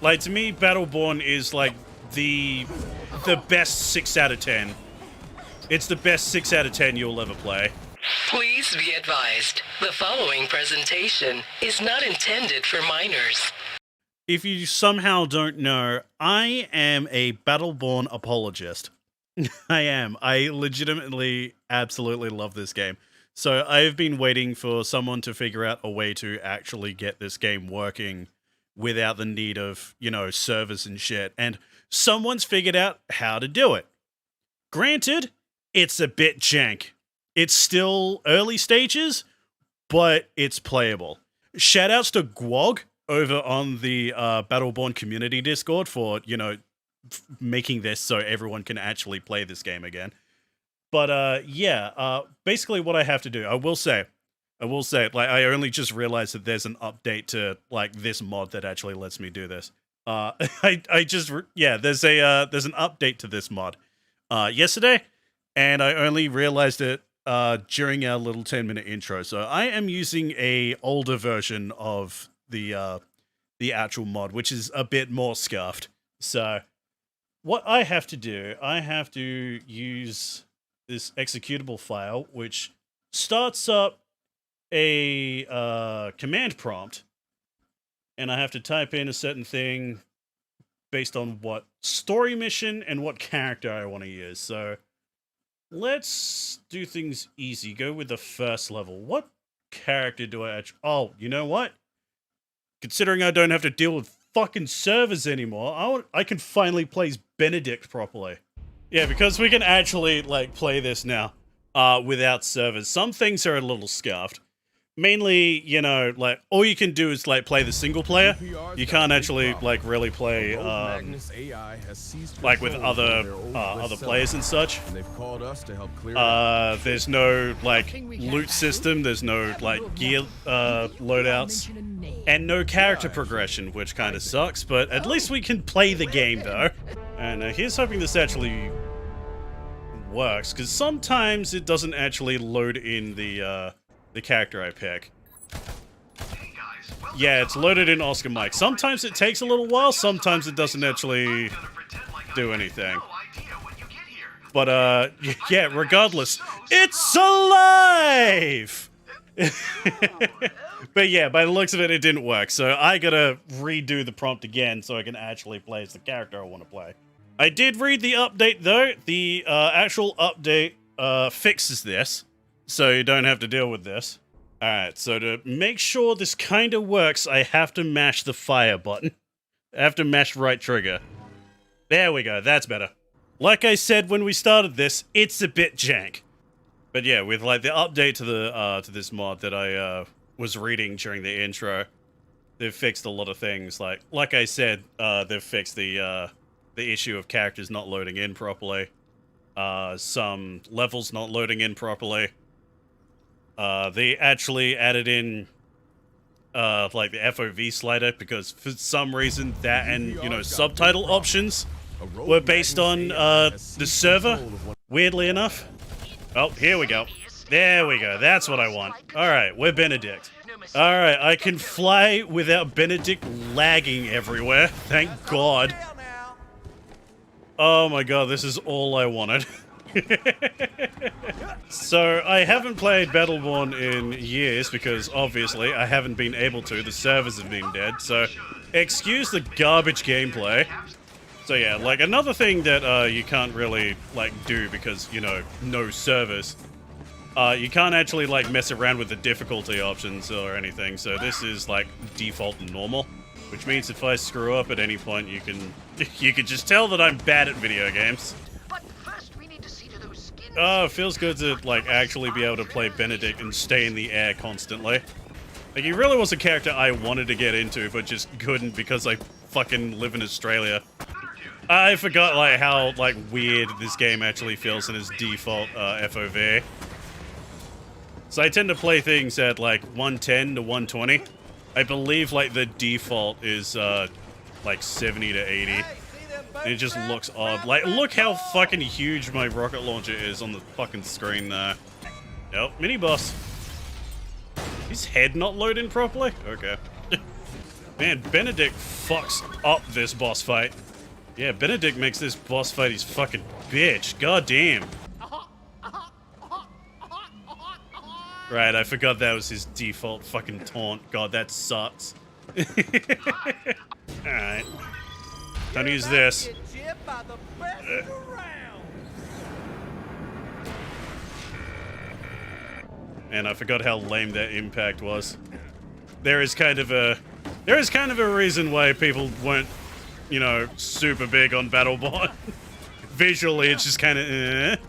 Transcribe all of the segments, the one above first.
Like, to me, Battleborn is, like, the best 6 out of 10. It's the best 6 out of 10 you'll ever play. Please be advised, the following presentation is not intended for minors. If you somehow don't know, I am a Battleborn apologist. I am. I legitimately, absolutely love this game. So I've been waiting for someone to figure out a way to actually get this game working without the need of, you know, servers and shit. And someone's figured out how to do it. Granted, it's a bit jank. It's still early stages, but it's playable. Shoutouts to Gwog over on the Battleborn community Discord for, you know, making this so everyone can actually play this game again. But yeah, basically what I have to do, I will say, like, I only just realized that there's an update to, like, this mod that actually lets me do this. there's an update to this mod yesterday, and I only realized it during our little 10-minute intro. So I am using a older version of the actual mod, which is a bit more scuffed. So what I have to do, I have to use this executable file, which starts up a command prompt, and I have to type in a certain thing based on what story mission and what character I want to use. So let's do things easy. Go with the first level. What character do I actually... Oh, you know what? Considering I don't have to deal with fucking servers anymore, I can finally play Benedict properly. Yeah, because we can actually, like, play this now without servers. Some things are a little scuffed. Mainly, you know, like, all you can do is, like, play the single player. You can't actually, like, really play, like, with other players and such. There's no, like, loot system. There's no, like, gear loadouts. And no character progression, which kind of sucks. But at least we can play the game, though. And here's hoping this actually works, because sometimes it doesn't actually load in the character I pick. Yeah, it's loaded in Oscar Mike. Sometimes it takes a little while, sometimes it doesn't actually do anything. But, yeah, regardless, it's alive! But yeah, by the looks of it, it didn't work, so I gotta redo the prompt again so I can actually play as the character I want to play. I did read the update, though. The actual update fixes this, so you don't have to deal with this. Alright, so to make sure this kind of works, I have to mash the fire button. I have to mash right trigger. There we go, that's better. Like I said when we started this, it's a bit jank. But yeah, with, like, the update to this mod that I was reading during the intro, they've fixed a lot of things. Like I said, they've fixed the issue of characters not loading in properly. Some levels not loading in properly. They actually added in, like, the FOV slider, because for some reason that and, you know, subtitle options were based on, the server, weirdly enough. Oh, here we go. There we go, that's what I want. Alright, we're Benedict. Alright, I can fly without Benedict lagging everywhere, thank God. Oh my god, this is all I wanted. So, I haven't played Battleborn in years because, obviously, I haven't been able to. The servers have been dead, so excuse the garbage gameplay. So yeah, like, another thing that you can't really, like, do because, you know, no servers. You can't actually, like, mess around with the difficulty options or anything, so this is, like, default and normal. Which means if I screw up at any point, you can just tell that I'm bad at video games. Oh, it feels good to, like, actually be able to play Benedict and stay in the air constantly. Like, he really was a character I wanted to get into, but just couldn't because I fucking live in Australia. I forgot, like, how, like, weird this game actually feels in its default, FOV. So I tend to play things at, like, 110 to 120. I believe, like, the default is, like, 70 to 80. It just looks odd. Like, look how fucking huge my rocket launcher is on the fucking screen there. Nope, mini boss. His head not loading properly? Okay. Man, Benedict fucks up this boss fight. Yeah, Benedict makes this boss fight his fucking bitch. God damn. Right, I forgot that was his default fucking taunt. God, that sucks. Alright. Time to use this. And I forgot how lame that impact was. There is kind of a reason why people weren't, you know, super big on Battleborn. Visually, it's just kind of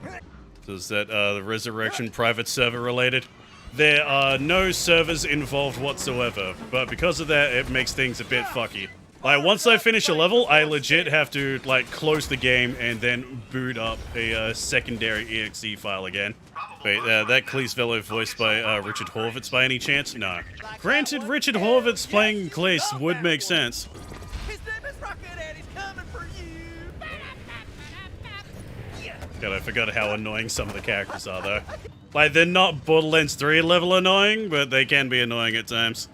So is that the Resurrection private server related? There are no servers involved whatsoever, but because of that, it makes things a bit fucky. Like, once I finish a level, I legit have to, like, close the game and then boot up a secondary EXE file again. Wait, that Cleese voiced by Richard Horvitz by any chance? No. Granted, Richard Horvitz playing Cleese would make sense. God, I forgot how annoying some of the characters are, though. Like, they're not Borderlands 3 level annoying, but they can be annoying at times.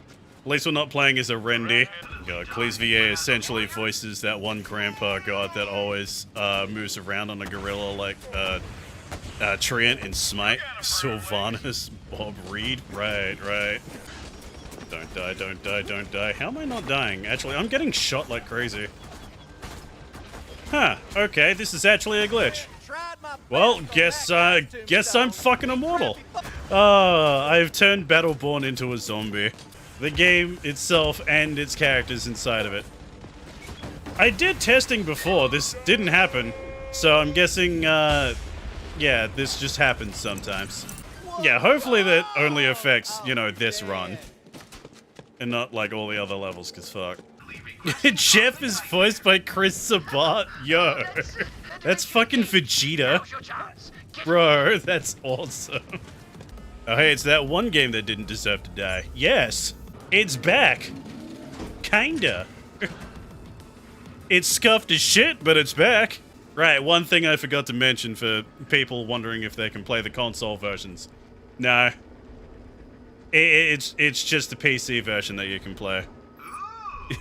At least we're not playing as a Rendy. God, Cleese VA essentially voices that one grandpa god that always moves around on a gorilla like Treant in Smite. Sylvanas, Bob Reed. Right. Don't die, don't die, don't die. How am I not dying? Actually, I'm getting shot like crazy. Huh, okay, this is actually a glitch. Well, guess I'm fucking immortal. I've turned Battleborn into a zombie. The game itself and its characters inside of it. I did testing before, this didn't happen. So I'm guessing, yeah, this just happens sometimes. Yeah, hopefully that only affects, you know, this run. And not like all the other levels, cause fuck. Jeff is voiced by Chris Sabat? Yo. That's fucking Vegeta. Bro, that's awesome. Oh hey, it's that one game that didn't deserve to die. Yes, it's back. Kinda. It's scuffed as shit, but it's back. Right, one thing I forgot to mention for people wondering if they can play the console versions. No. It's just the PC version that you can play.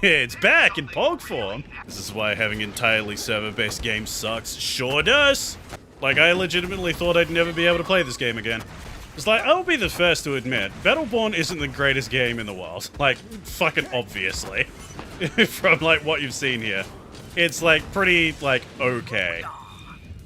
Yeah, it's back in POG form. This is why having entirely server-based games sucks. Sure does. Like, I legitimately thought I'd never be able to play this game again. It's like, I'll be the first to admit, Battleborn isn't the greatest game in the world. Like, fucking obviously. From, like, what you've seen here. It's, like, pretty, like, okay.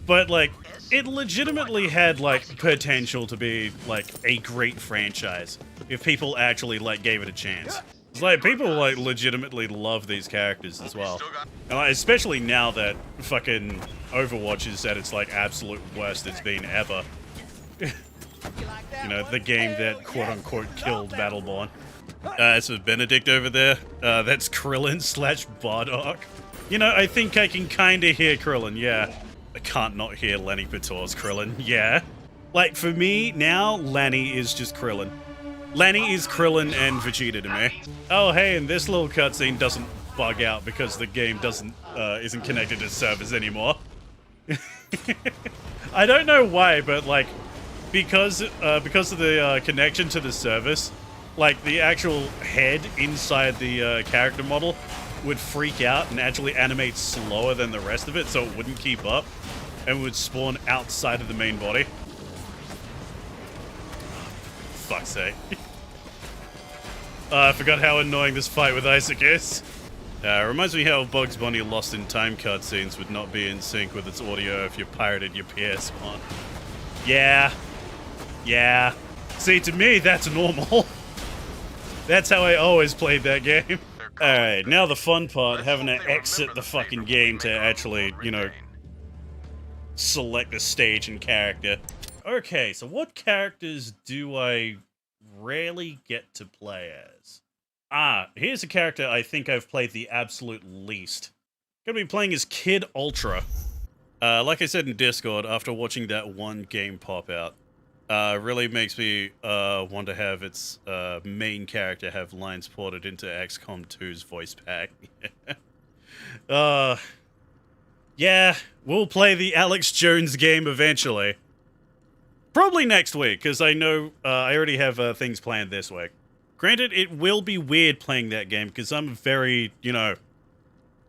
But, like, it legitimately had, like, potential to be, like, a great franchise. If people actually, like, gave it a chance. It's like, people, like, legitimately love these characters as well. And, like, especially now that fucking Overwatch is at its, like, absolute worst it's been ever. You know, the game that quote-unquote killed Battleborn. As for Benedict over there, that's Krillin / Bardock. You know, I think I can kinda hear Krillin, yeah. I can't not hear Lenny Pator's Krillin, yeah. Like, for me, now, Lenny is just Krillin. Lenny is Krillin and Vegeta to me. Oh, hey, and this little cutscene doesn't bug out because the game isn't connected to servers anymore. I don't know why, but, like, because of the connection to the service, like, the actual head inside the character model would freak out and actually animate slower than the rest of it, so it wouldn't keep up, and would spawn outside of the main body. Fuck's sake. I forgot how annoying this fight with Isaac is. Reminds me how Bugs Bunny Lost in Time cutscenes would not be in sync with its audio if you pirated your PS1. Yeah. Yeah. See, to me, that's normal. That's how I always played that game. Alright, now the fun part, having to exit the fucking game to actually, you know, select the stage and character. Okay, so what characters do I rarely get to play as? Here's a character I think I've played the absolute least. Gonna be playing as Kid Ultra. Like I said in Discord, after watching that one game pop out, really makes me want to have its main character have lines ported into XCOM 2's voice pack. Yeah, we'll play the Alex Jones game eventually. Probably next week, because I know I already have things planned this week. Granted, it will be weird playing that game because I'm a very, I'm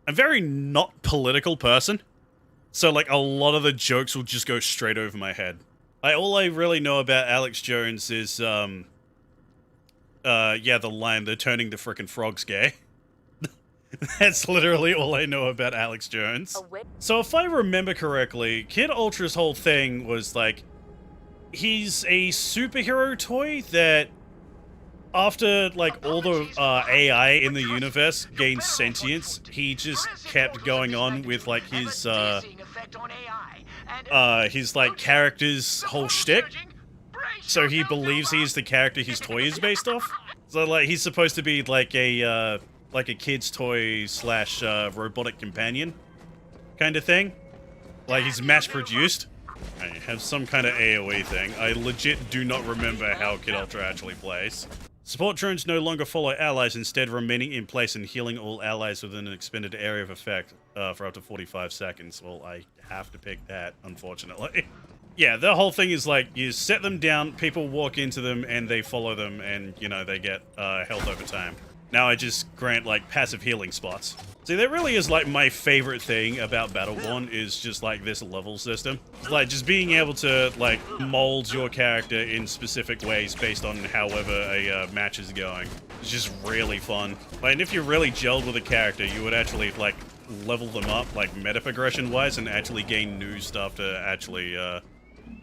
very not political person. So, like, a lot of the jokes will just go straight over my head. All I really know about Alex Jones is, the line, they're turning the frickin' frogs gay. That's literally all I know about Alex Jones. So if I remember correctly, Kid Ultra's whole thing was, like, he's a superhero toy that, after, like, all the AI in the universe gained sentience, he just kept going on with, like, his like, character's whole shtick. So he believes he's the character his toy is based off. So, like, he's supposed to be, like a kid's toy slash robotic companion kind of thing. Like, he's mass-produced. I have some kind of AoE thing. I legit do not remember how Kid Ultra actually plays. Support drones no longer follow allies, instead remaining in place and healing all allies within an expended area of effect for up to 45 seconds. Well, I have to pick that, unfortunately. Yeah, the whole thing is like, you set them down, people walk into them, and they follow them, and, they get health over time. Now I just grant, like, passive healing spots. See, that really is, like, my favorite thing about Battleborn is just, like, this level system. Like, just being able to, like, mold your character in specific ways based on however a match is going. It's just really fun. Like, and if you're really gelled with a character, you would actually, like, level them up, like, meta progression-wise, and actually gain new stuff to actually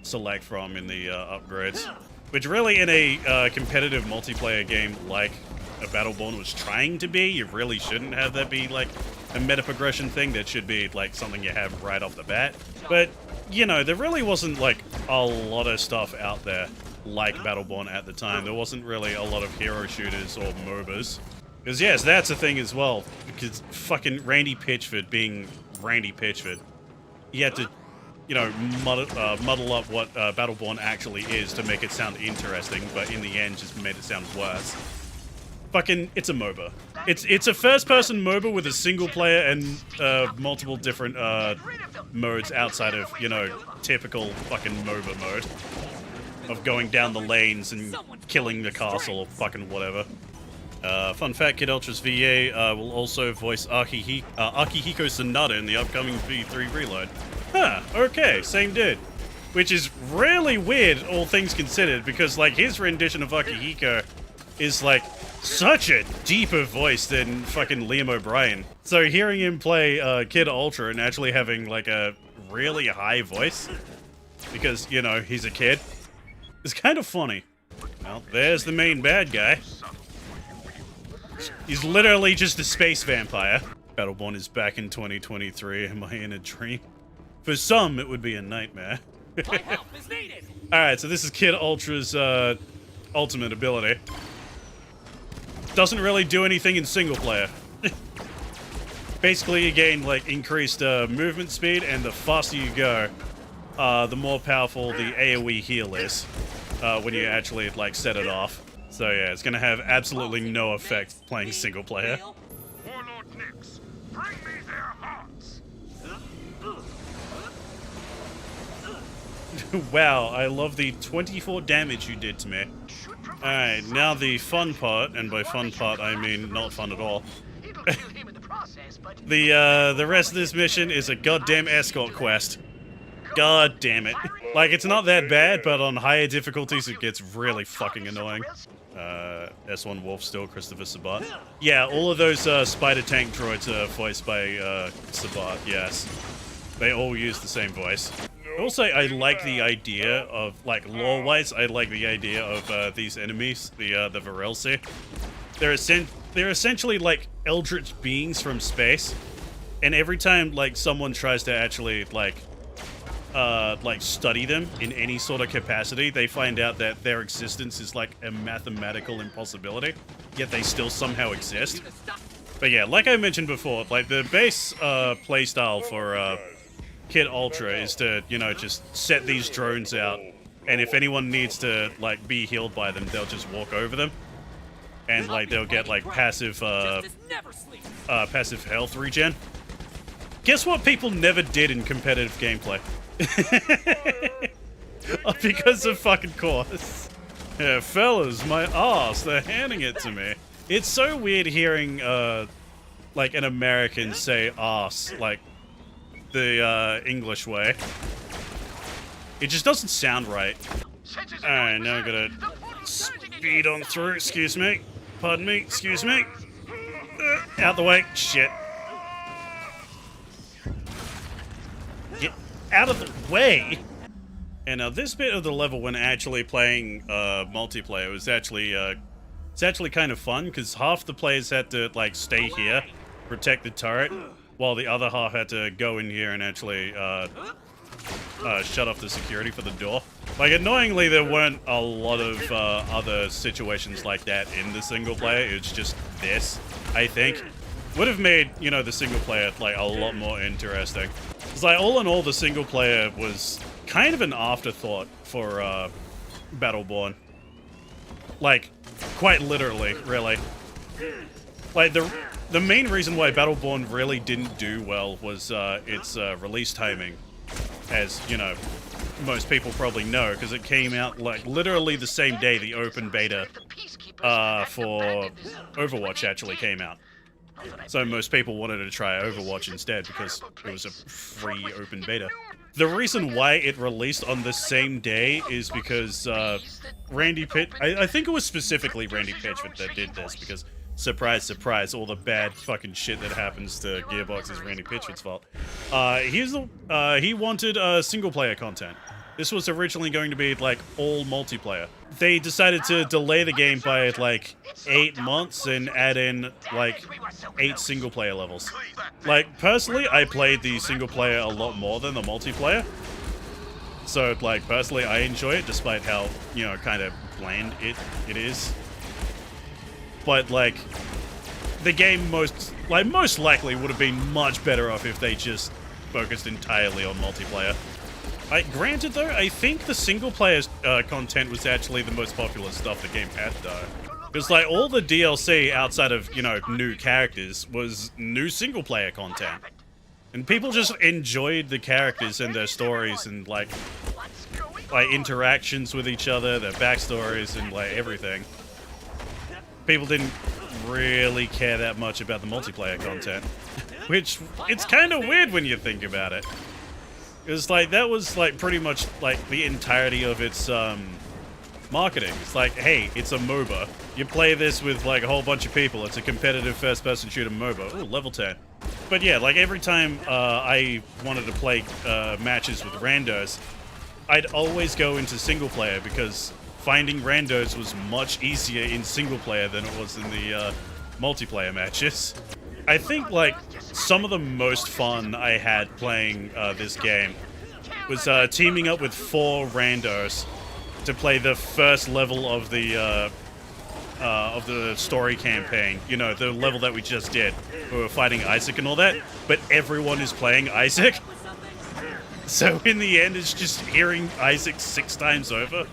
select from in the upgrades. Which really, in a competitive multiplayer game like a Battleborn was trying to be, you really shouldn't have that be, like, a meta progression thing. That should be, like, something you have right off the bat. But, there really wasn't, like, a lot of stuff out there like Battleborn at the time. There wasn't really a lot of hero shooters or MOBAs. Because, yes, that's a thing as well. Because fucking Randy Pitchford being Randy Pitchford, he had to, muddle up what Battleborn actually is to make it sound interesting, but in the end just made it sound worse. Fucking, it's a MOBA. It's a first-person MOBA with a single player and multiple different modes outside of, typical fucking MOBA mode. Of going down the lanes and killing the castle or fucking whatever. Fun fact, Kid Ultra's VA will also voice Akihiko Sanada in the upcoming V3 reload. Huh, okay, same dude. Which is really weird, all things considered, because, like, his rendition of Akihiko is, like, such a deeper voice than fucking Liam O'Brien. So hearing him play Kid Ultra and actually having, like, a really high voice, because, he's a kid, is kind of funny. Well, there's the main bad guy. He's literally just a space vampire. Battleborn is back in 2023. Am I in a dream? For some, it would be a nightmare. Alright, so this is Kid Ultra's ultimate ability. Doesn't really do anything in single player. Basically, you gain, like, increased movement speed, and the faster you go, the more powerful the AoE heal is when you actually, like, set it off. So yeah, it's gonna have absolutely no effect playing single player. Warlord Nix, bring me their hearts. Wow, I love the 24 damage you did to me. Alright, now the fun part, and by fun part I mean not fun at all. The rest of this mission is a goddamn escort quest. God damn it. Like, it's not that bad, but on higher difficulties it gets really fucking annoying. S1 Wolf still, Christopher Sabat. Yeah, all of those spider tank droids are voiced by Sabat, yes. They all use the same voice. Also, I like the idea of, like, lore-wise, I like the idea of these enemies, the Virelsi. They're essentially, like, eldritch beings from space, and every time, like, someone tries to actually, like, study them in any sort of capacity, they find out that their existence is, like, a mathematical impossibility, yet they still somehow exist. But yeah, like I mentioned before, like, the base playstyle for Kid Ultra is to, just set these drones out, and if anyone needs to, like, be healed by them, they'll just walk over them, and, like, they'll get, like, passive health regen. Guess what people never did in competitive gameplay? Because of fucking course. Yeah, fellas, my ass, they're handing it to me. It's so weird hearing, like, an American say ass, like, the, English way. It just doesn't sound right. Alright, now I'm gonna speed on through, excuse me. Pardon me, excuse me. Out the way, shit. Get out of the way! And now this bit of the level when actually playing multiplayer was actually it's actually kind of fun because half the players had to like stay here, protect the turret, while the other half had to go in here and actually shut off the security for the door. Like annoyingly, there weren't a lot of other situations like that in the single player. It's just this, I think, would have made the single player like a lot more interesting. It's like all in all, the single player was kind of an afterthought for Battleborn. Like, quite literally, really. Like, the main reason why Battleborn really didn't do well was its release timing. As, most people probably know, because it came out, like, literally the same day the open beta for Overwatch actually came out. So most people wanted to try Overwatch instead because it was a free open beta. The reason why it released on the same day is because Randy Pitch... I think it was specifically Randy Pitchford that did this because, surprise, surprise, all the bad fucking shit that happens to Gearbox is Randy Pitchford's fault. He wanted single-player content. This was originally going to be, like, all multiplayer. They decided to delay the game by, like, 8 months and add in, like, 8 single-player levels. Like, personally, I played the single-player a lot more than the multiplayer. So, like, personally, I enjoy it, despite how, kind of bland it is. But, like, the game most likely would have been much better off if they just focused entirely on multiplayer. Granted, though, I think the single-player content was actually the most popular stuff the game had, though. Because, like, all the DLC outside of, new characters was new single-player content. And people just enjoyed the characters and their stories and, like interactions with each other, their backstories, and, like, everything. People didn't really care that much about the multiplayer content. Which, it's kind of weird when you think about it. Because, like, that was, like, pretty much, like, the entirety of its, marketing. It's like, hey, it's a MOBA. You play this with, like, a whole bunch of people. It's a competitive first-person shooter MOBA. Ooh, level 10. But yeah, like, every time, I wanted to play, matches with randos, I'd always go into single-player because finding randos was much easier in single-player than it was in the, multiplayer matches. I think, like, some of the most fun I had playing this game was teaming up with 4 randos to play the first level of the story campaign. The level that we just did. We were fighting Isaac and all that, but everyone is playing Isaac. So in the end, it's just hearing Isaac 6 times over.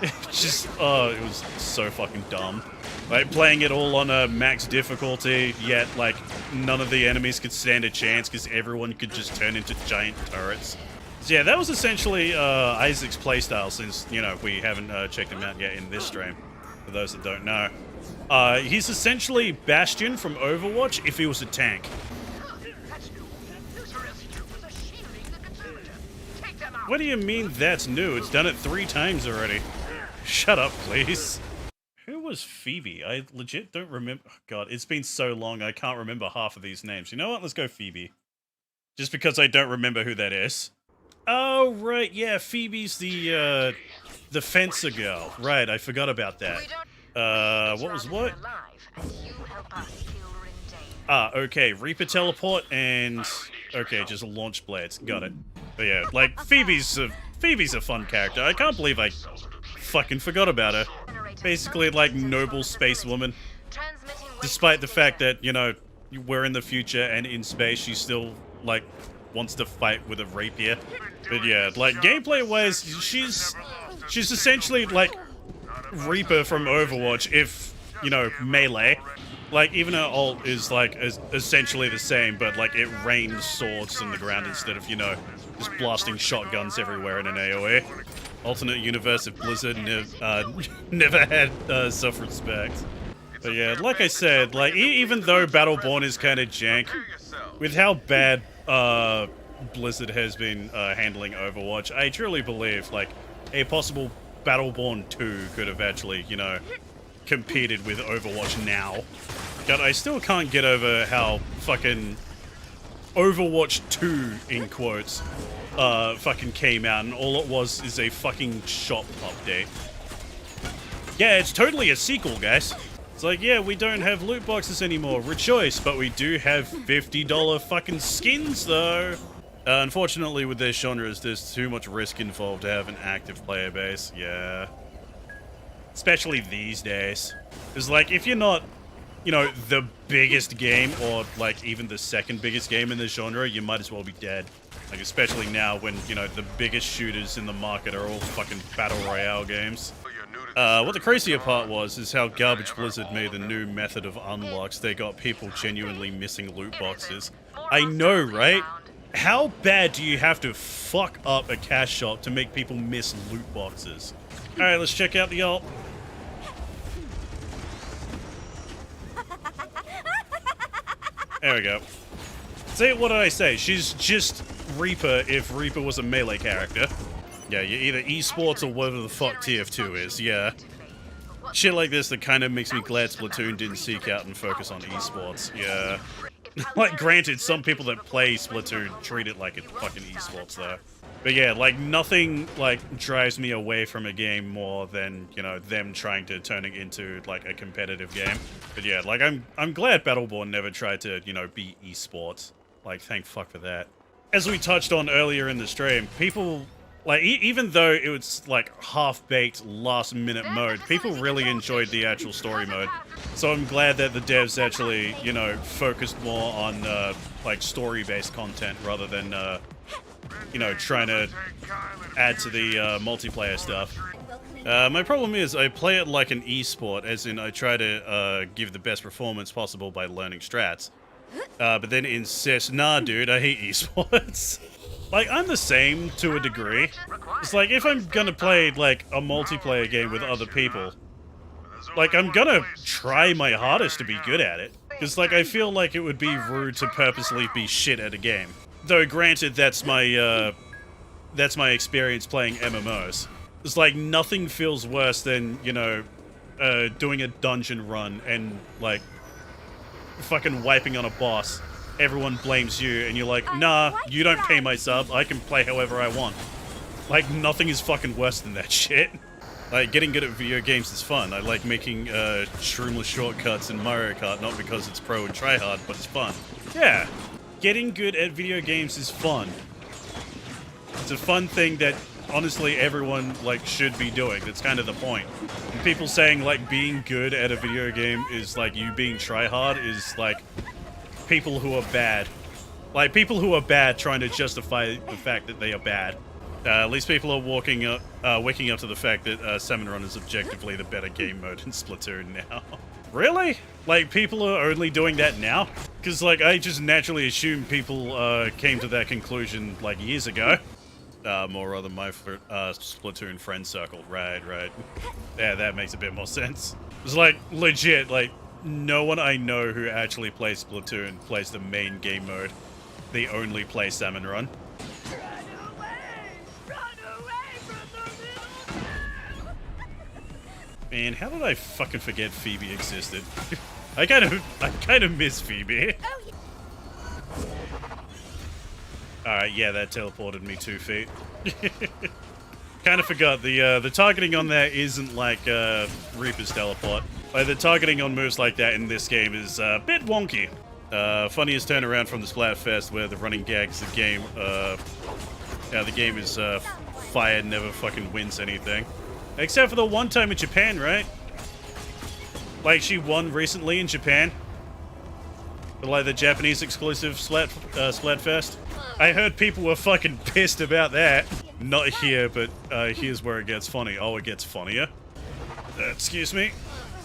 It's just, it was so fucking dumb. Like, playing it all on a max difficulty, yet, like, none of the enemies could stand a chance because everyone could just turn into giant turrets. So yeah, that was essentially Isaac's playstyle since, we haven't checked him out yet in this stream, for those that don't know. He's essentially Bastion from Overwatch if he was a tank. What do you mean that's new? It's done it 3 times already. Shut up, please. Who was Phoebe? I legit don't remember. Oh, God, it's been so long, I can't remember half of these names. You know what? Let's go Phoebe. Just because I don't remember who that is. Oh, right, yeah, Phoebe's the fencer girl. Right, I forgot about that. What was what? Ah, okay, Reaper teleport and... Okay, just launch blades. Got it. But yeah, like, Phoebe's a fun character. I can't believe I fucking forgot about her. Basically, like, noble space woman. Despite the fact that, we're in the future and in space, she still, like, wants to fight with a rapier. But yeah, like, gameplay-wise, she's essentially, like, Reaper from Overwatch if, melee. Like, even her ult is, like, essentially the same, but, like, it rains swords on the ground instead of, just blasting shotguns everywhere in an AoE. alternate universe if Blizzard never had self-respect. But yeah, like I said, like even though Battleborn is kind of jank, with how bad Blizzard has been handling Overwatch, I truly believe like a possible Battleborn 2 could have actually, you know, competed with Overwatch now. God, I still can't get over how fucking Overwatch 2, in quotes, fucking came out and all it was is a fucking shop update. Yeah, it's totally a sequel, guys. It's like, yeah, we don't have loot boxes anymore, rejoice, but we do have $50 fucking skins, though. Unfortunately, with their genres, there's too much risk involved to have an active player base, yeah. Especially these days. It's like, if you're not, you know, the biggest game, or, like, even the second biggest game in the genre, you might as well be dead. Like, especially now when, you know, the biggest shooters in the market are all fucking Battle Royale games. What the crazier part was is how garbage Blizzard made the new method of unlocks. They got people genuinely missing loot boxes. I know, right? How bad do you have to fuck up a cash shop to make people miss loot boxes? Alright, let's check out the ult. There we go. See, what did I say? She's just Reaper if Reaper was a melee character. Yeah, you're either esports or whatever the fuck TF2 is, yeah. Shit like this that kind of makes me glad Splatoon didn't seek out and focus on esports, yeah. Like, granted, some people that play Splatoon treat it like it's fucking esports, though. But yeah, like, nothing, like, drives me away from a game more than, you know, them trying to turn it into, like, a competitive game. But yeah, like, I'm glad Battleborn never tried to, you know, be esports. Like, thank fuck for that. As we touched on earlier in the stream, people... Like, even though it was, like, half-baked, last-minute mode, people really enjoyed the actual story mode. So I'm glad that the devs actually, you know, focused more on, like, story-based content rather than, you know, trying to add to the, multiplayer stuff. My problem is I play it like an esport, as in I try to, give the best performance possible by learning strats. But then insist, nah, dude, I hate esports. Like, I'm the same to a degree. It's like, if I'm gonna play, like, a multiplayer game with other people, like, I'm gonna try my hardest to be good at it. Because, like, I feel like it would be rude to purposely be shit at a game. Though, granted, that's my experience playing MMOs. It's like, nothing feels worse than, you know, doing a dungeon run and, like, fucking wiping on a boss. Everyone blames you, and you're like, nah, you don't pay my sub, I can play however I want. Like, nothing is fucking worse than that shit. Like, getting good at video games is fun. I like making, shroomless shortcuts in Mario Kart, not because it's pro and tryhard, but it's fun. Yeah, getting good at video games is fun. It's a fun thing that, honestly, everyone, like, should be doing. That's kind of the point. And people saying, like, being good at a video game is, like, you being tryhard is, like... people who are bad. Like, people who are bad trying to justify the fact that they are bad. At least people are waking up to the fact that Salmon Run is objectively the better game mode in Splatoon now. Really? Like, people are only doing that now? Because, like, I just naturally assume people came to that conclusion, like, years ago. More rather my Splatoon friend circle. Right. Yeah, that makes a bit more sense. It's like, legit, like, no one I know who actually plays Splatoon plays the main game mode. They only play Salmon Run. Man, how did I fucking forget Phoebe existed? I kind of miss Phoebe. Alright, yeah, that teleported me 2 feet. Kind of forgot the targeting on that isn't like Reaper's teleport. Like, the targeting on moves like that in this game is a bit wonky. Funniest turnaround from the Splatfest where the running gag is the game. The game is fire never fucking wins anything. Except for the one time in Japan, right? Like, she won recently in Japan. But like the Japanese exclusive Splatfest. I heard people were fucking pissed about that. Not here, but here's where it gets funny. Oh, it gets funnier. Excuse me.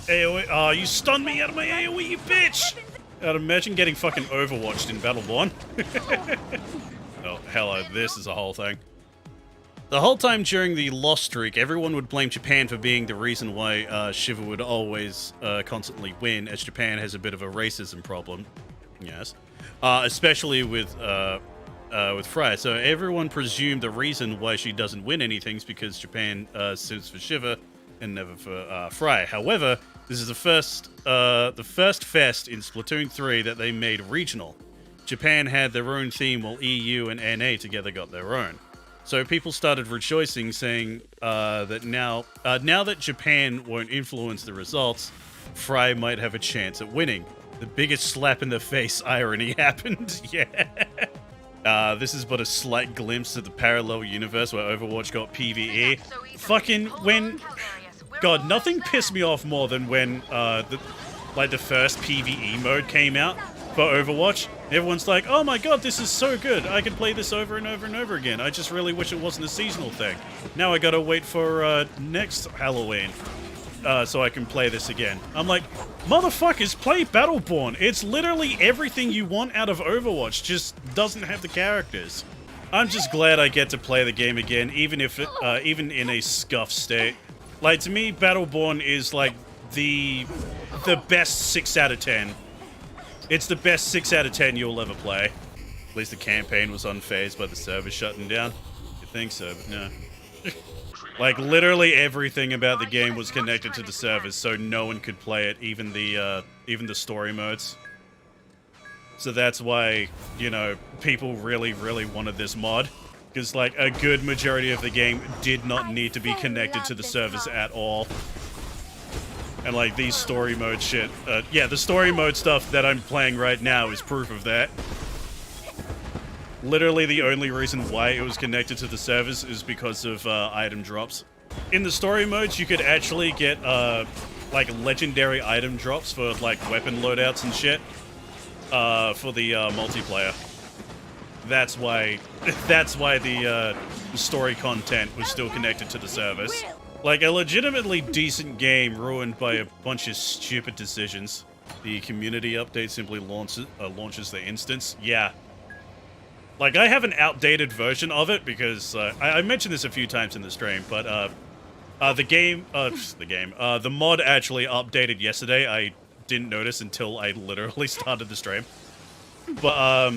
AoE. Oh, you stunned me out of my AoE, you bitch! I'd imagine getting fucking overwatched in Battleborn. Oh, hello, this is a whole thing. The whole time during the loss streak, everyone would blame Japan for being the reason why Shiva would always constantly win, as Japan has a bit of a racism problem. Yes. Especially with Frey. So everyone presumed the reason why she doesn't win anything is because Japan suits for Shiva and never for Frey. However, this is the first fest in Splatoon 3 that they made regional. Japan had their own theme while EU and NA together got their own. So people started rejoicing, saying that now that Japan won't influence the results, Frey might have a chance at winning. The biggest slap in the face irony happened. Yeah. This is but a slight glimpse of the parallel universe where Overwatch got PvE. Fucking when... God, nothing pissed me off more than when the first PvE mode came out for Overwatch. Everyone's like, oh my god, this is so good. I can play this over and over and over again. I just really wish it wasn't a seasonal thing. Now I gotta wait for next Halloween so I can play this again. I'm like, motherfuckers, play Battleborn. It's literally everything you want out of Overwatch, just doesn't have the characters. I'm just glad I get to play the game again, even if even in a scuffed state. Like, to me, Battleborn is like the best 6 out of 10. It's the best 6 out of 10 you'll ever play. At least the campaign was unfazed by the server shutting down. You think so, but no. Like, literally everything about the game was connected to the servers, so no one could play it, even the story modes. So that's why, you know, people really, really wanted this mod. Because, like, a good majority of the game did not need to be connected to the servers at all. And, like, these story mode shit. Yeah, the story mode stuff that I'm playing right now is proof of that. Literally the only reason why it was connected to the servers is because of item drops. In the story modes, you could actually get, like, legendary item drops for, like, weapon loadouts and shit. For the multiplayer. That's why the story content was still connected to the servers. Like, a legitimately decent game ruined by a bunch of stupid decisions. The community update simply launches the instance. Yeah. Like, I have an outdated version of it because I mentioned this a few times in the stream, but the mod actually updated yesterday. I didn't notice until I literally started the stream. But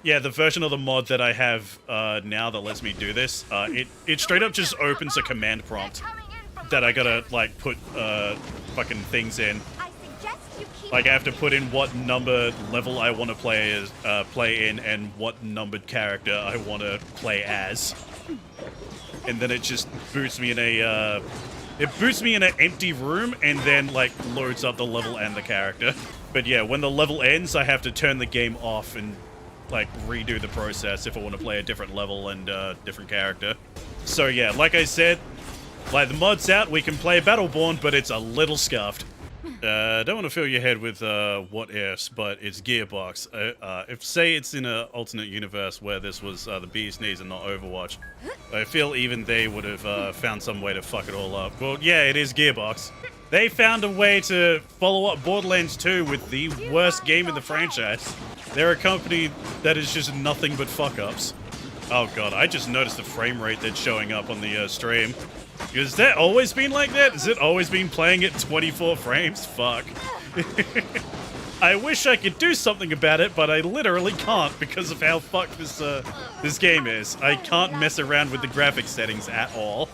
yeah, the version of the mod that I have now that lets me do this, it straight up just opens a command prompt that I gotta, like, put fucking things in. Like, I have to put in what number level I want to play in and what numbered character I want to play as. And then it just boots me in a, an empty room and then, like, loads up the level and the character. But yeah, when the level ends, I have to turn the game off and, like, redo the process if I want to play a different level and different character. So yeah, like I said, like, the mod's out, we can play Battleborn, but it's a little scuffed. Don't want to fill your head with what ifs, but it's Gearbox. If, say, it's in an alternate universe where this was the Bee's Knees and not Overwatch, I feel even they would have found some way to fuck it all up. Well, yeah, it is Gearbox. They found a way to follow up Borderlands 2 with the worst game in the franchise. They're a company that is just nothing but fuck-ups. Oh god, I just noticed the frame rate that's showing up on the stream. Has that always been like that? Has it always been playing at 24 frames? Fuck. I wish I could do something about it, but I literally can't because of how fucked this game is. I can't mess around with the graphics settings at all.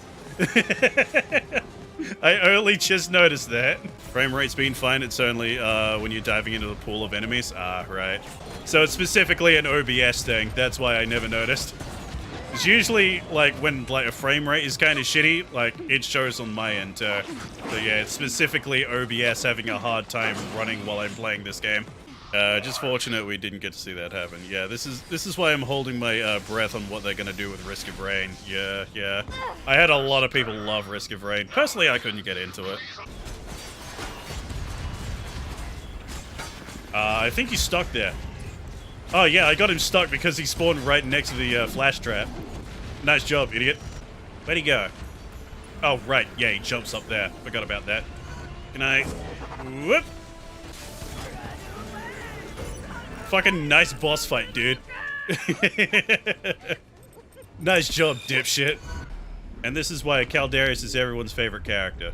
I only just noticed that. Frame rate's been fine, it's only when you're diving into the pool of enemies. Ah, right. So it's specifically an OBS thing, that's why I never noticed. It's usually, like, when, like, a frame rate is kind of shitty, like, it shows on my end, so yeah, it's specifically OBS having a hard time running while I'm playing this game. Just fortunate we didn't get to see that happen. Yeah, this is why I'm holding my breath on what they're gonna do with Risk of Rain. Yeah. I had a lot of people love Risk of Rain. Personally, I couldn't get into it. I think he's stuck there. Oh yeah, I got him stuck because he spawned right next to the flash trap. Nice job, idiot. Where'd he go? Oh, right. Yeah, he jumps up there. Forgot about that. Can I... Whoop! Fucking nice boss fight, dude. Nice job, dipshit. And this is why Caldarius is everyone's favorite character.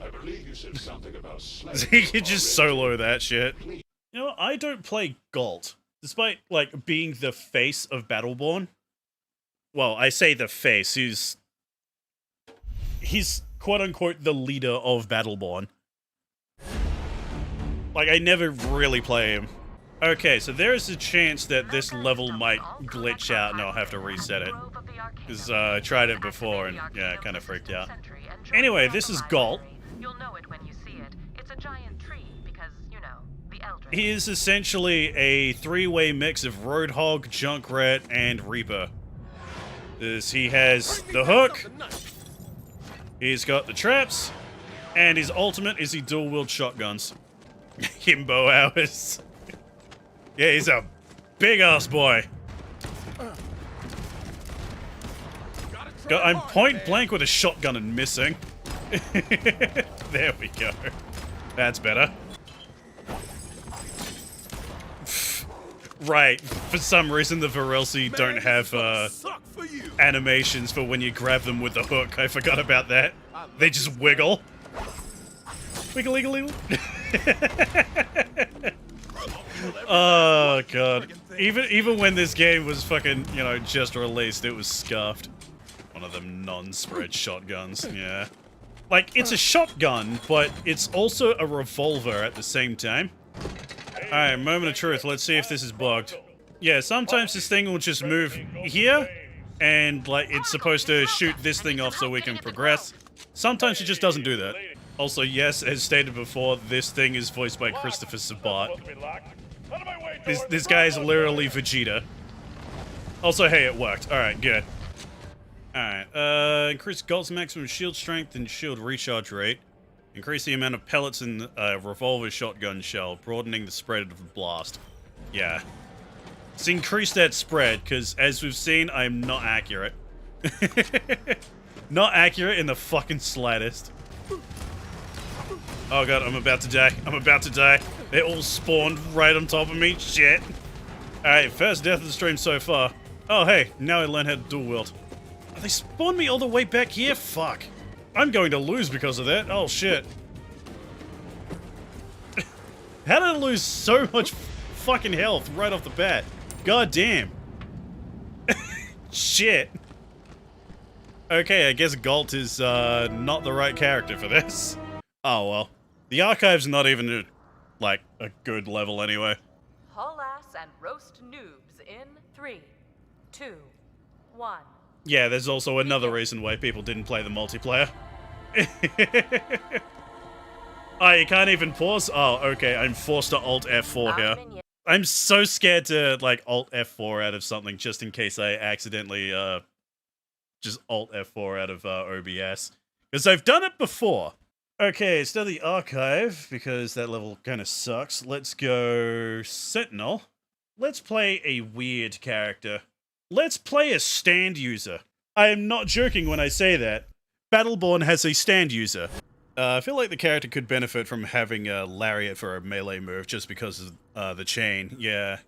I believe you said something about He could just solo that shit. You know, I don't play Galt, despite, like, being the face of Battleborn. Well, I say the face, he's quote-unquote the leader of Battleborn. Like, I never really play him. Okay, so there is a chance that this level might glitch out and I'll have to reset it. Because I tried it before and, yeah, it kind of freaked out. Anyway, this is Galt. You'll know it when you see it. It's a giant tree because, you know, the eldritch. He is essentially a three-way mix of Roadhog, Junkrat, and Reaper. He has the hook, he's got the traps, and his ultimate is he dual-wield shotguns. Himbo hours. Yeah, he's a big-ass boy. I'm point blank with a shotgun and missing. There we go. That's better. Right, for some reason the Varelsi don't have animations for when you grab them with the hook. I forgot about that. They just wiggle. Wiggle, wiggle, wiggle. Oh god. Even when this game was fucking, you know, just released, it was scuffed. One of them non-spread shotguns, yeah. Like, it's a shotgun, but it's also a revolver at the same time. Alright, moment of truth. Let's see if this is bugged. Yeah, sometimes this thing will just move here, and, like, it's supposed to shoot this thing off so we can progress. Sometimes it just doesn't do that. Also, yes, as stated before, this thing is voiced by Christopher Sabat. This guy is literally Vegeta. Also, hey, it worked. Alright, good. Alright, increase Galt's maximum shield strength and shield recharge rate. Increase the amount of pellets in revolver shotgun shell, broadening the spread of the blast. Yeah. Let's increase that spread, because as we've seen, I'm not accurate. Not accurate in the fucking slightest. Oh god, I'm about to die. I'm about to die. They all spawned right on top of me. Shit. Alright, first death of the stream so far. Oh hey, now I learned how to dual wield. Oh, they spawned me all the way back here? Fuck. I'm going to lose because of that. Oh shit. How did I lose so much fucking health right off the bat? God damn. Shit. Okay, I guess Galt is not the right character for this. Oh well. The archive's not even like a good level anyway. Haul ass and roast noobs in 3, 2, 1. Yeah, there's also another reason why people didn't play the multiplayer. Oh, you can't even pause? Oh, okay, I'm forced to Alt F4 here. I'm so scared to, like, Alt F4 out of something just in case I accidentally, just Alt F4 out of, OBS. Because I've done it before. Okay, it's now the archive, because that level kind of sucks. Let's go Sentinel. Let's play a weird character. Let's play a stand user. I am not joking when I say that. Battleborn has a stand user. I feel like the character could benefit from having a lariat for a melee move just because of the chain. Yeah.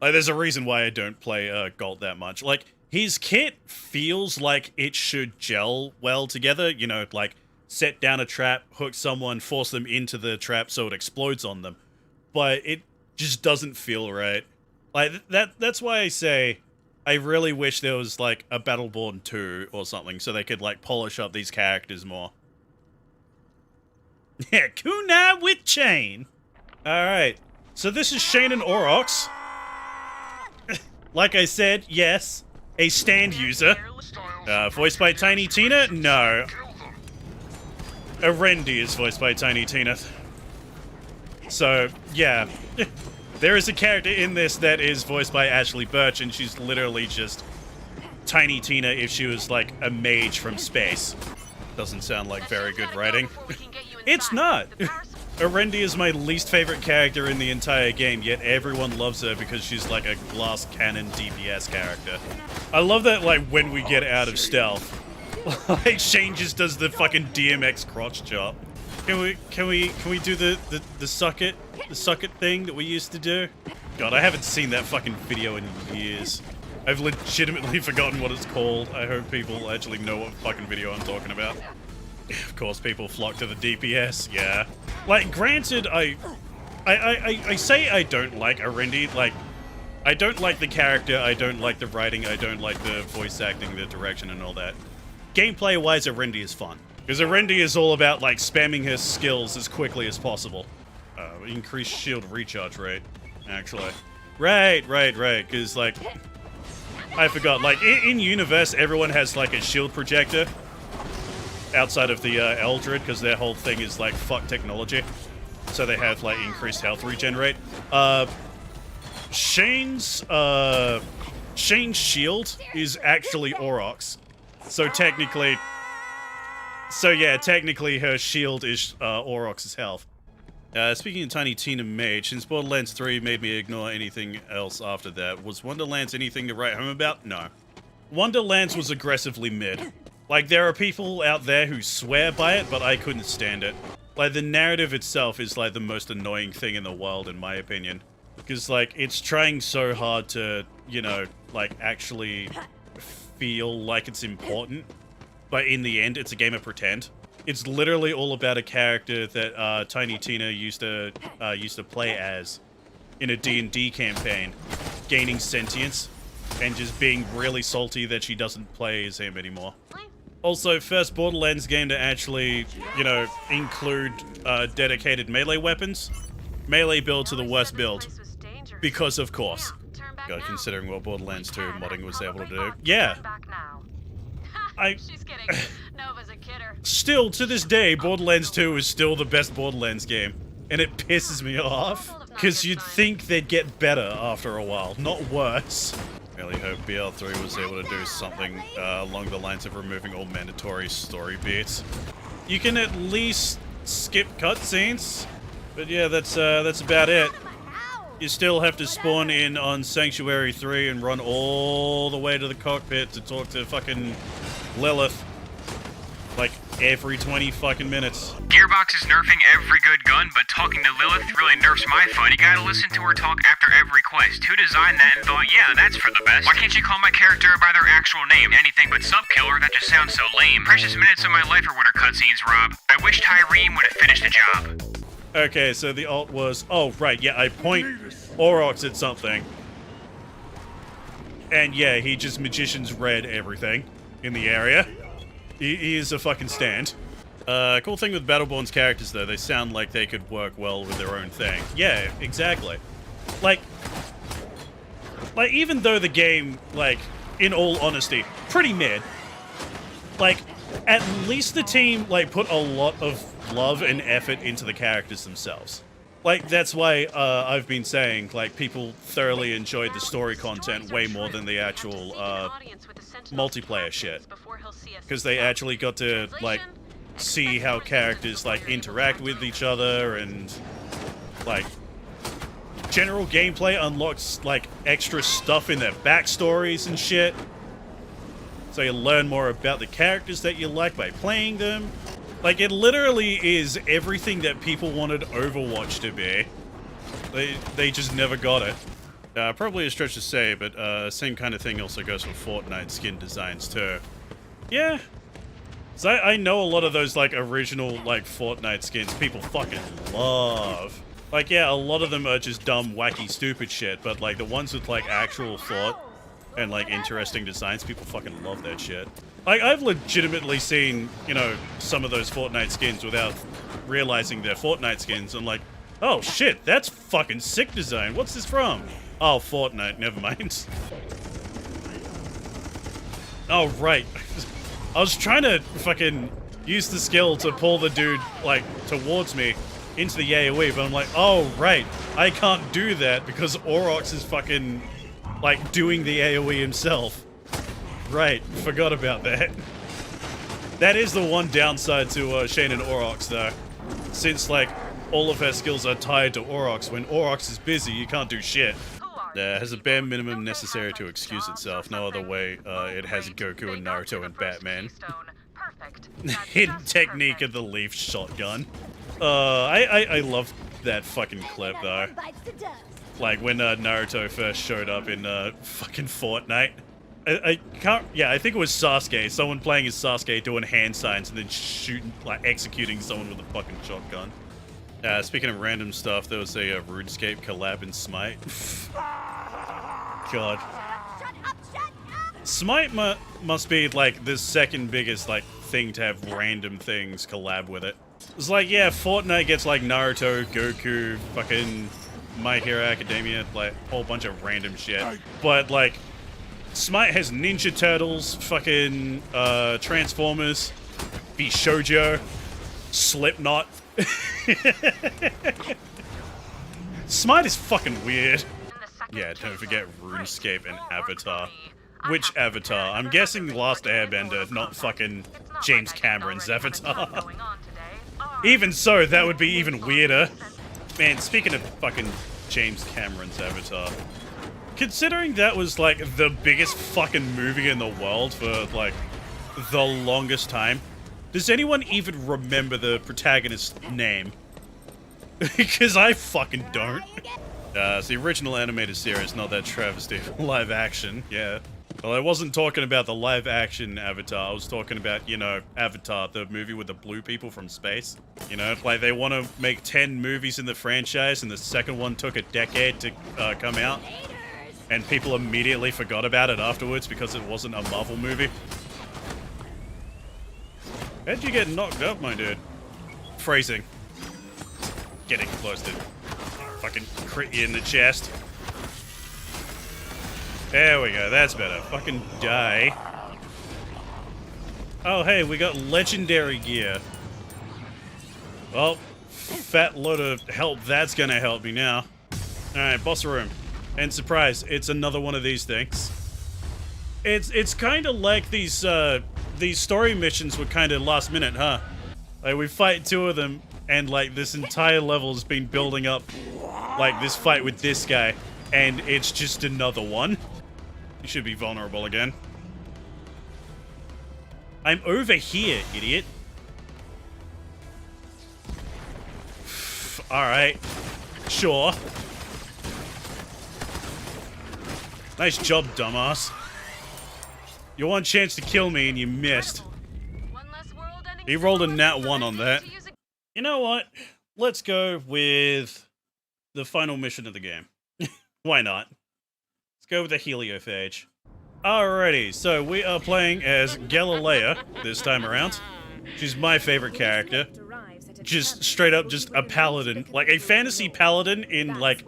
Like, there's a reason why I don't play Galt that much. Like, his kit feels like it should gel well together. You know, like, set down a trap, hook someone, force them into the trap so it explodes on them. But it just doesn't feel right. Like, that's why I say I really wish there was, like, a Battleborn 2 or something so they could, like, polish up these characters more. Yeah, kunai with chain. Alright, so this is Shane and Aurochs. Like I said, yes, a stand user. Voiced by Tiny Tina? No. Arendi is voiced by Tiny Tina. So, yeah. There is a character in this that is voiced by Ashley Birch, and she's literally just Tiny Tina if she was, like, a mage from space. Doesn't sound like very good writing. It's not! Arendi is my least favorite character in the entire game, yet everyone loves her because she's like a glass cannon DPS character. I love that, like, when we get out of stealth, like, Shane just does the fucking DMX crotch chop. Can we do the suck it thing that we used to do? God, I haven't seen that fucking video in years. I've legitimately forgotten what it's called. I hope people actually know what fucking video I'm talking about. Of course, people flock to the DPS. Yeah, like, granted, I say I don't like Arendi. Like, I don't like the character. I don't like the writing. I don't like the voice acting, the direction, and all that. Gameplay-wise, Arendi is fun. Because Arendi is all about, like, spamming his skills as quickly as possible. Increased shield recharge rate, actually. Right. Because, like, I forgot. Like, in Universe, everyone has, like, a shield projector. Outside of the Eldred, because their whole thing is, like, fuck technology. So they have, like, increased health regen rate. Shane's shield is actually Aurochs. So technically... So yeah, technically her shield is Aurochs' health. Speaking of Tiny Tina Mage, since Borderlands 3 made me ignore anything else after that, was Wonderlands anything to write home about? No. Wonderlands was aggressively mid. Like, there are people out there who swear by it, but I couldn't stand it. Like, the narrative itself is, like, the most annoying thing in the world, in my opinion. Because, like, it's trying so hard to, you know, like, actually feel like it's important. But in the end, it's a game of pretend. It's literally all about a character that Tiny Tina used to play as in a D&D campaign, gaining sentience, and just being really salty that she doesn't play as him anymore. Also, first Borderlands game to actually, you know, include dedicated melee weapons. Melee build to the worst build. Because of course. God, considering what Borderlands 2 modding was able to do. Yeah. She's kidding. Nova's a kidder. Still, to this day, Borderlands 2 is still the best Borderlands game. And it pisses me off. Because you'd think they'd get better after a while, not worse. Really hope BL3 was able to do something along the lines of removing all mandatory story beats. You can at least skip cutscenes, but yeah, that's about it. You still have to spawn in on Sanctuary 3 and run all the way to the cockpit to talk to fucking Lilith. Like, every 20 fucking minutes. Gearbox is nerfing every good gun, but talking to Lilith really nerfs my fun. You gotta listen to her talk after every quest. Who designed that and thought, yeah, that's for the best? Why can't you call my character by their actual name? Anything but Subkiller, that just sounds so lame. Precious minutes of my life are what her cutscenes, Rob. I wish Tyreen would have finished the job. Okay, so the alt was... Oh, right, yeah, I point Aurochs at something. And yeah, he just Magician's Red everything in the area. He is a fucking stand. Cool thing with Battleborn's characters, though, they sound like they could work well with their own thing. Yeah, exactly. Like, even though the game, like, in all honesty, pretty mid, like, at least the team, like, put a lot of love and effort into the characters themselves. Like, that's why I've been saying, like, people thoroughly enjoyed the story content way more than the actual multiplayer shit. Because they actually got to, like, see how characters, like, interact with each other and, like, general gameplay unlocks, like, extra stuff in their backstories and shit. So you learn more about the characters that you like by playing them. Like, it literally is everything that people wanted Overwatch to be. They just never got it. Probably a stretch to say, but same kind of thing also goes for Fortnite skin designs too. Yeah. So I know a lot of those, like, original, like, Fortnite skins people fucking love. Like, yeah, a lot of them are just dumb, wacky, stupid shit, but, like, the ones with, like, actual thought and, like, interesting designs, people fucking love that shit. Like, I've legitimately seen, you know, some of those Fortnite skins without realizing they're Fortnite skins. I'm like, oh shit, that's fucking sick design. What's this from? Oh, Fortnite, never mind. Oh, right. I was trying to fucking use the skill to pull the dude, like, towards me into the AoE, but I'm like, oh, right. I can't do that because Aurochs is fucking, like, doing the AoE himself. Right, forgot about that. That is the one downside to Shane and Aurochs, though. Since, like, all of her skills are tied to Aurochs. When Aurochs is busy, you can't do shit. Has a bare minimum necessary to excuse itself. No other way it has Goku and Naruto and Batman. Hidden technique of the leaf shotgun. I love that fucking clip though. Like when Naruto first showed up in fucking Fortnite. I can't. Yeah, I think it was Sasuke. Someone playing as Sasuke doing hand signs and then shooting, like executing someone with a fucking shotgun. Speaking of random stuff, there was a RuneScape collab in Smite. God. Smite must be like the second biggest like thing to have random things collab with it. It's like, yeah, Fortnite gets like Naruto, Goku, fucking My Hero Academia, like a whole bunch of random shit. But like, Smite has Ninja Turtles, fucking Transformers, Shoujo, Slipknot. Smite is fucking weird. Yeah, don't forget RuneScape and Avatar. Which Avatar? I'm guessing Last Airbender, not fucking James Cameron's Avatar. Even so, that would be even weirder. Man, speaking of fucking James Cameron's Avatar, considering that was like the biggest fucking movie in the world for like the longest time, does anyone even remember the protagonist's name? Because I fucking don't. It's the original animated series, not that travesty. Live action, yeah. Well, I wasn't talking about the live action Avatar. I was talking about, you know, Avatar, the movie with the blue people from space. You know, like they want to make 10 movies in the franchise and the second one took a decade to come out. And people immediately forgot about it afterwards because it wasn't a Marvel movie. How'd you get knocked up, my dude? Phrasing. Getting close to fucking crit you in the chest. There we go, that's better. Fucking die. Oh, hey, we got legendary gear. Well, fat load of help that's gonna help me now. Alright, boss room. And surprise, it's another one of these things. It's kind of like these story missions were kind of last minute, huh? Like, we fight two of them, and like this entire level's been building up, like this fight with this guy, and it's just another one. You should be vulnerable again. I'm over here, idiot. Alright. Sure. Nice job, dumbass. You one chance to kill me and you missed. He rolled a nat 1 on that. You know what? Let's go with the final mission of the game. Why not? Let's go with the Heliophage. Alrighty, so we are playing as Galilea this time around. She's my favorite character. Just straight up just a paladin. Like a fantasy paladin in like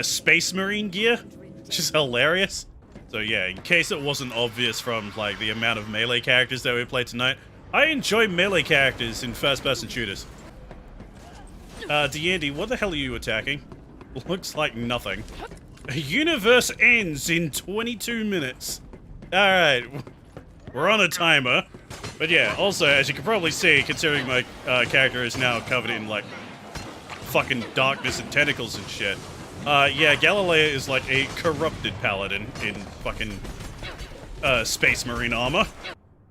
space marine gear. Which is hilarious. So yeah, in case it wasn't obvious from like the amount of melee characters that we play tonight, I enjoy melee characters in first-person shooters. D'Andy, what the hell are you attacking? Looks like nothing. Universe ends in 22 minutes. Alright, we're on a timer. But yeah, also, as you can probably see, considering my character is now covered in, like, fucking darkness and tentacles and shit. Yeah, Galilea is like a corrupted paladin in fucking space marine armor.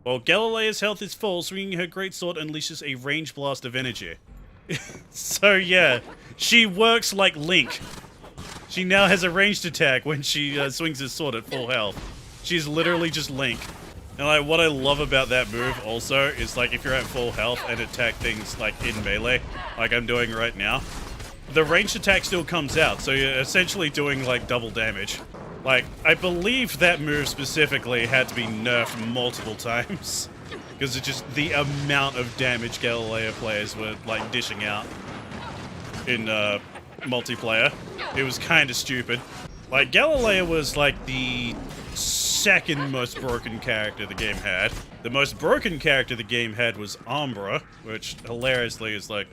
While Galilea's health is full, swinging her greatsword unleashes a range blast of energy. So yeah, she works like Link. She now has a ranged attack when she swings her sword at full health. She's literally just Link. And like, what I love about that move also is like if you're at full health and attack things like in melee, like I'm doing right now, the ranged attack still comes out, so you're essentially doing like double damage. Like, I believe that move specifically had to be nerfed multiple times. Because it's just the amount of damage Galilea players were like dishing out in multiplayer. It was kind of stupid. Like, Galilea was like the second most broken character the game had. The most broken character the game had was Umbra, which hilariously is like,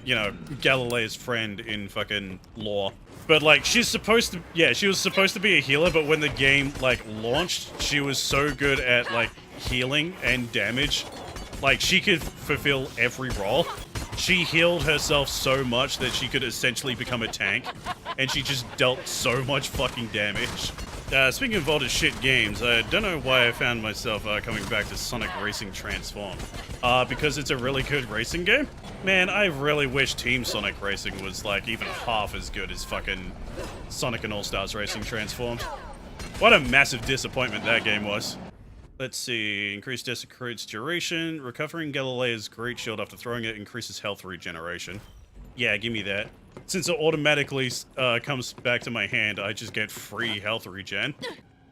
you know, Galilea's friend in fucking lore. But like, she's supposed to, yeah, she was supposed to be a healer, but when the game like launched, she was so good at like healing and damage. Like, she could fulfill every role. She healed herself so much that she could essentially become a tank, and she just dealt so much fucking damage. Speaking of old as shit games, I don't know why I found myself coming back to Sonic Racing Transform. Because it's a really good racing game. Man, I really wish Team Sonic Racing was like even half as good as fucking Sonic and All-Stars Racing Transformed. What a massive disappointment that game was. Let's see, increased Desecrate's duration. Recovering Galileo's Great Shield after throwing it increases health regeneration. Yeah, give me that. Since it automatically comes back to my hand, I just get free health regen.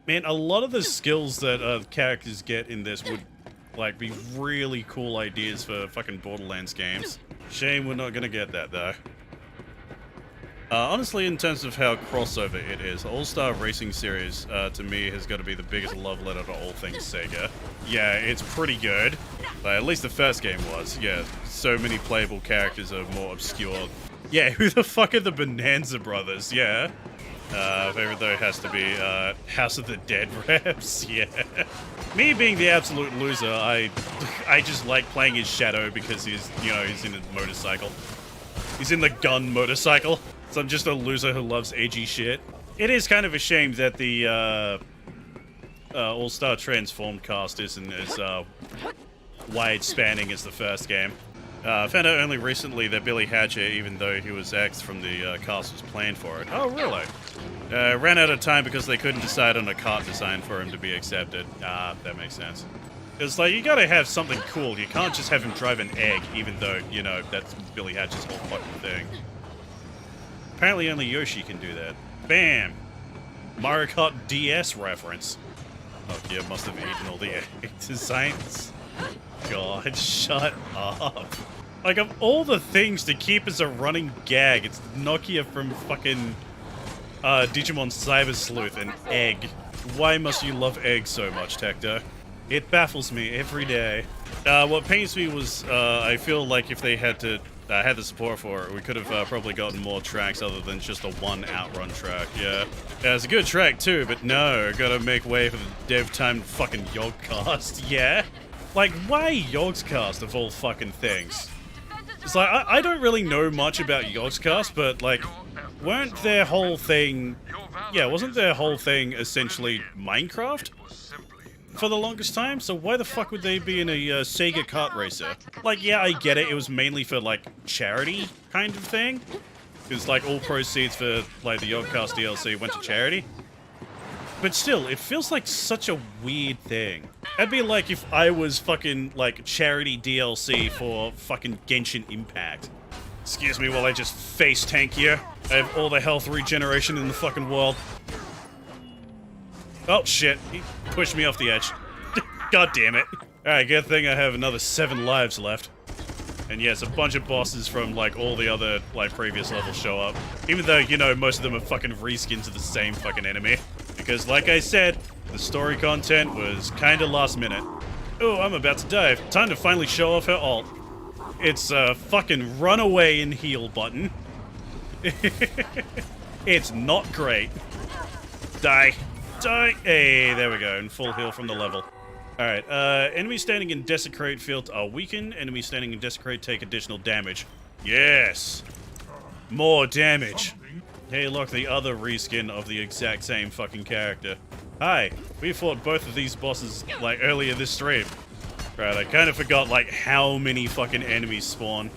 Man, a lot of the skills that characters get in this would like be really cool ideas for fucking Borderlands games. Shame we're not gonna get that though. Honestly, in terms of how crossover it is, All-Star Racing Series, to me, has got to be the biggest love letter to all things Sega. Yeah, it's pretty good, but at least the first game was. Yeah, so many playable characters are more obscure. Yeah, who the fuck are the Bonanza Brothers? Yeah. Favorite though has to be, House of the Dead reps. Yeah. Me being the absolute loser, I just like playing his Shadow because he's, you know, he's in a motorcycle. He's in the gun motorcycle. So I'm just a loser who loves edgy shit. It is kind of a shame that the All-Star Transformed cast isn't as wide-spanning as the first game. Found out only recently that Billy Hatcher, even though he was axed from the cast, was planned for it. Oh, really? Ran out of time because they couldn't decide on a cart design for him to be accepted. That makes sense. Because, like, you gotta have something cool. You can't just have him drive an egg, even though, you know, that's Billy Hatcher's whole fucking thing. Apparently only Yoshi can do that. Bam! Mario Kart DS reference. Oh, yeah, must have eaten all the egg designs. God, shut up. Like, of all the things to keep as a running gag, it's Nokia from fucking Digimon Cyber Sleuth, an egg. Why must you love eggs so much, Tecto? It baffles me every day. What pains me was, I feel like if they had to had the support for it, we could have probably gotten more tracks other than just a one outrun track. Yeah, it's a good track too, but no, gotta make way for the dev-timed fucking Yogcast. Yeah, like why Yogscast of all fucking things? It's like I don't really know much about Yogscast, but like, weren't their whole thing? Yeah, wasn't their whole thing essentially Minecraft for the longest time? So why the fuck would they be in a Sega kart racer? Like, yeah, I get it. It was mainly for, like, charity kind of thing. Because, like, all proceeds for, like, the Yogcast DLC went to charity. But still, it feels like such a weird thing. That'd be like if I was fucking, like, charity DLC for fucking Genshin Impact. Excuse me while I just face tank you. I have all the health regeneration in the fucking world. Oh, shit. He pushed me off the edge. God damn it. Alright, good thing I have another 7 lives left. And yes, a bunch of bosses from, like, all the other, like, previous levels show up. Even though, you know, most of them are fucking reskins of the same fucking enemy. Because, like I said, the story content was kinda last minute. Oh, I'm about to dive. Time to finally show off her ult. It's a fucking run away and heal button. It's not great. Die. Die! Hey, there we go, and full heal from the level. Alright, enemies standing in Desecrate fields are weakened. Enemies standing in Desecrate take additional damage. Yes! More damage! Hey, look, the other reskin of the exact same fucking character. Hi, we fought both of these bosses, like, earlier this stream. Right, I kind of forgot, like, how many fucking enemies spawn,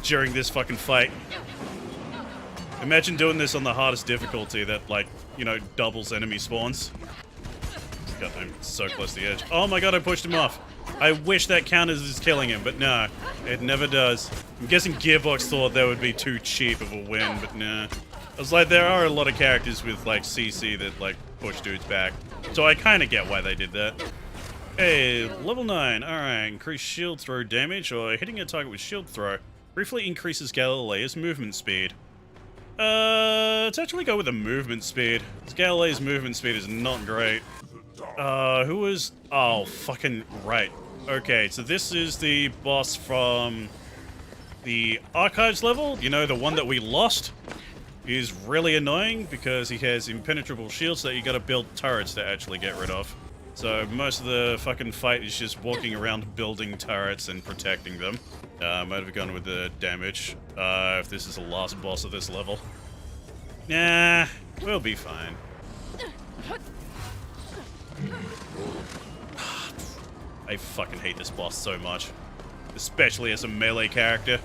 during this fucking fight. Imagine doing this on the hardest difficulty that, like, you know, doubles enemy spawns. God, I'm so close to the edge. Oh my god, I pushed him off. I wish that counters as killing him, but no, it never does. I'm guessing Gearbox thought that would be too cheap of a win, but nah. I was like, there are a lot of characters with, like, CC that, like, push dudes back. So I kind of get why they did that. Hey, level 9. Alright, increase shield throw damage, or hitting a target with shield throw briefly increases Galileo's movement speed. Let's actually go with the movement speed. Galileo's movement speed is not great. Who was... Oh, fucking right. Okay, so this is the boss from the Archives level. You know, the one that we lost. He's really annoying because he has impenetrable shields that you gotta build turrets to actually get rid of. So most of the fucking fight is just walking around building turrets and protecting them. Might have gone with the damage, if this is the last boss of this level. Nah, we'll be fine. I fucking hate this boss so much. especially as a melee character.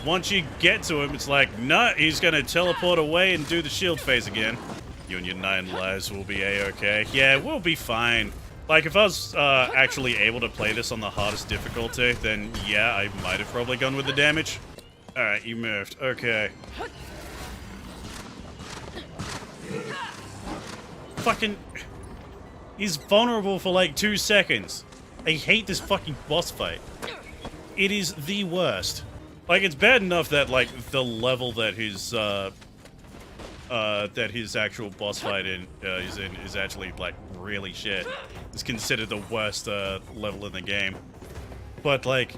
Once you get to him, it's like, nah, he's gonna teleport away and do the shield phase again. You and your 9 lives will be a-okay. Yeah, we'll be fine. Like, if I was actually able to play this on the hardest difficulty, then yeah, I might have probably gone with the damage. Alright, you moved. Okay. Fucking... He's vulnerable for like 2 seconds. I hate this fucking boss fight. It is the worst. Like, it's bad enough that, like, the level that his actual boss fight is actually, like, really shit. It's considered the worst, level in the game. But, like,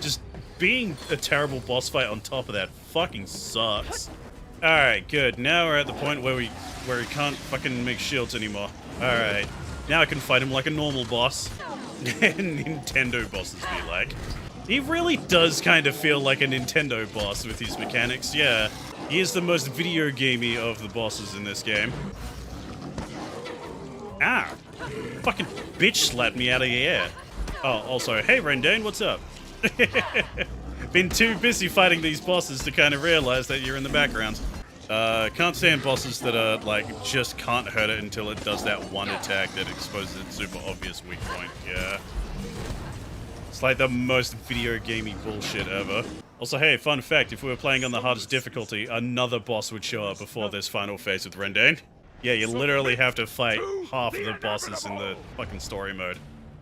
just being a terrible boss fight on top of that fucking sucks. Alright, good. Now we're at the point where we can't fucking make shields anymore. Alright. Now I can fight him like a normal boss. Nintendo bosses be like. He really does kind of feel like a Nintendo boss with his mechanics, yeah. He is the most video gamey of the bosses in this game. Ah! Fucking bitch slapped me out of the air. Oh, also, hey Rendane, what's up? Been too busy fighting these bosses to kind of realize that you're in the background. Can't stand bosses that are, like, just can't hurt it until it does that one attack that exposes its super obvious weak point, yeah. It's like the most video gamey bullshit ever. Also, hey, fun fact, if we were playing on the hardest difficulty, another boss would show up before this final phase with Rendane. Yeah, you literally have to fight half of the bosses in the fucking story mode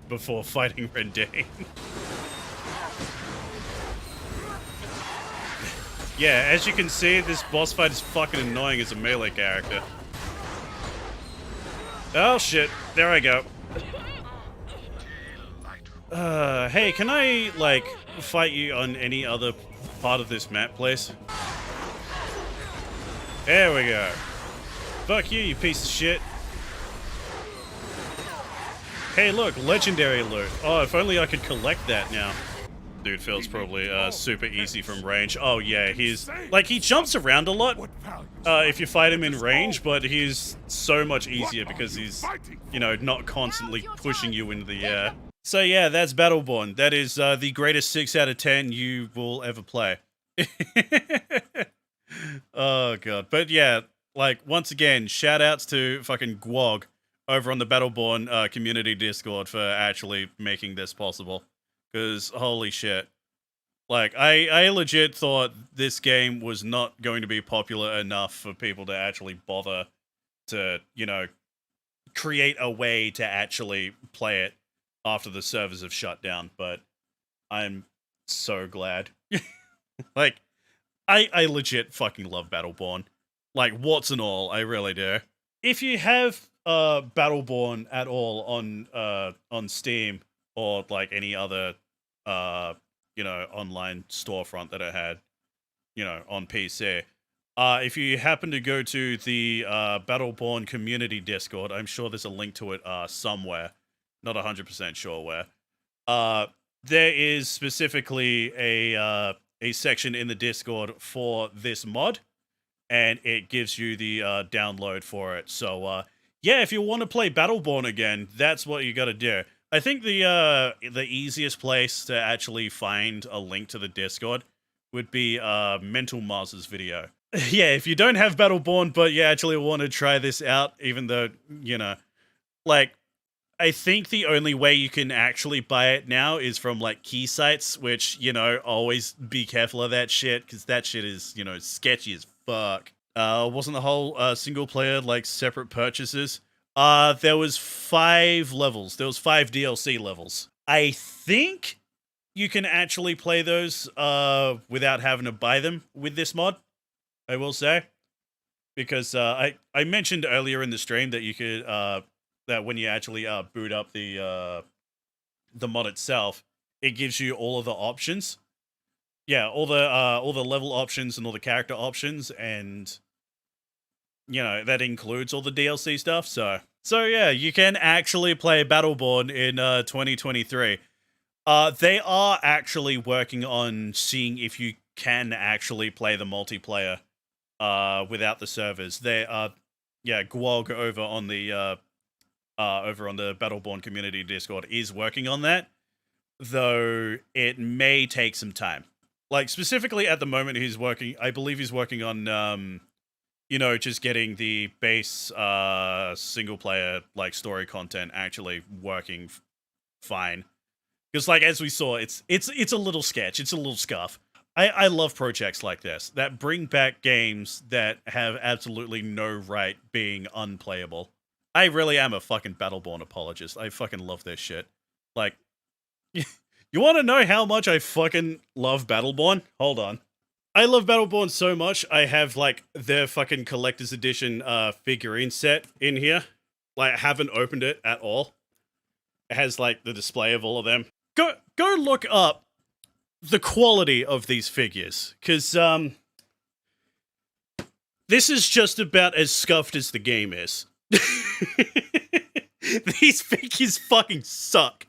before fighting Rendane. Yeah, as you can see, this boss fight is fucking annoying as a melee character. Oh shit, there I go. Hey, can I, like, fight you on any other part of this map, please? There we go. Fuck you, you piece of shit. Hey, look, legendary loot. Oh, if only I could collect that now. Dude feels probably super easy from range. Oh yeah, he's like, he jumps around a lot if you fight him in range, but he's so much easier because he's, you know, not constantly pushing you into the air. So yeah, that's Battleborn. That is the greatest 6 out of 10 you will ever play. Oh god. But yeah, like, once again, shout outs to fucking Gwog over on the Battleborn community Discord for actually making this possible. Because, holy shit. Like, I legit thought this game was not going to be popular enough for people to actually bother to, you know, create a way to actually play it after the servers have shut down, but I'm so glad. Like, I legit fucking love Battleborn. Like, warts and all, I really do. If you have Battleborn at all on Steam or like any other you know, online storefront that I had, you know, on PC, if you happen to go to the Battleborn community Discord, I'm sure there's a link to it somewhere. Not 100% sure where. There is specifically a section in the Discord for this mod, and it gives you the download for it. So yeah, if you want to play Battleborn again, that's what you got to do. I think the easiest place to actually find a link to the Discord would be Mental Mars's video. Yeah, if you don't have Battleborn, but you actually want to try this out, even though, you know, like, I think the only way you can actually buy it now is from, like, key sites, which, you know, always be careful of that shit, because that shit is, you know, sketchy as fuck. Wasn't the whole single player, like, separate purchases? There was 5 levels. There was 5 DLC levels. I think you can actually play those without having to buy them with this mod, I will say. Because I mentioned earlier in the stream that you could that when you actually boot up the mod itself, it gives you all of the options. Yeah, all the level options and all the character options, and you know, that includes all the DLC stuff. So yeah, you can actually play Battleborn in 2023. They are actually working on seeing if you can actually play the multiplayer without the servers. They are, yeah, Gwog over on the Battleborn community Discord is working on that. though it may take some time. Like, specifically at the moment, I believe he's working on, just getting the base single player, like, story content actually working fine. Because, like, as we saw, it's a little sketch, it's a little scuff. I love projects like this that bring back games that have absolutely no right being unplayable. I really am a fucking Battleborn apologist. I fucking love this shit. Like, you want to know how much I fucking love Battleborn? Hold on. I love Battleborn so much, I have, like, their fucking collector's edition figurine set in here. Like, I haven't opened it at all. It has, like, the display of all of them. Go look up the quality of these figures, because, this is just about as scuffed as the game is. These figures fucking suck.